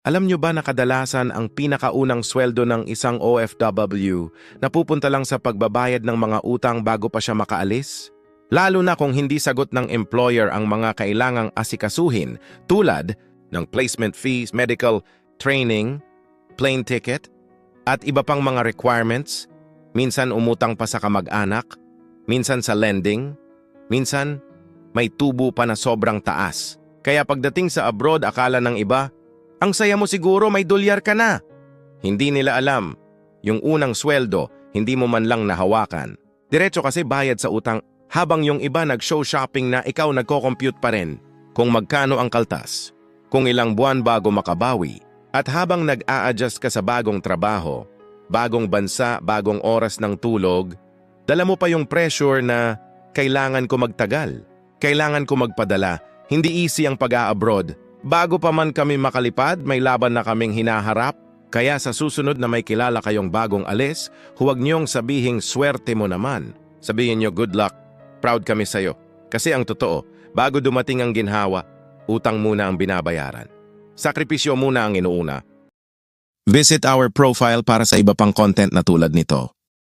Alam nyo ba na kadalasan ang pinakaunang sweldo ng isang OFW napupunta lang sa pagbabayad ng mga utang bago pa siya makaalis? Lalo na kung hindi sagot ng employer ang mga kailangang asikasuhin tulad ng placement fees, medical training, plane ticket, at iba pang mga requirements. Minsan umutang pa sa kamag-anak, minsan sa lending, minsan may tubo pa na sobrang taas. Kaya pagdating sa abroad, akala ng iba, ang saya mo siguro may dolyar ka na. Hindi nila alam, yung unang sweldo, hindi mo man lang nahawakan. Diretso kasi bayad sa utang, habang yung iba nag-show shopping na ikaw nagko-compute pa rin kung magkano ang kaltas, kung ilang buwan bago makabawi, at habang nag-a-adjust ka sa bagong trabaho, bagong bansa, bagong oras ng tulog, dala mo pa yung pressure na kailangan ko magtagal, kailangan ko magpadala, hindi easy ang pag-a-abroad. Bago pa man kami makalipad, may laban na kaming hinaharap. Kaya sa susunod na may kilala kayong bagong alis, huwag niyong sabihing swerte mo naman. Sabihin niyo good luck, proud kami sa'yo. Kasi ang totoo, bago dumating ang ginhawa, utang muna ang binabayaran. Sakripisyo muna ang inuuna. Visit our profile para sa iba pang content na tulad nito.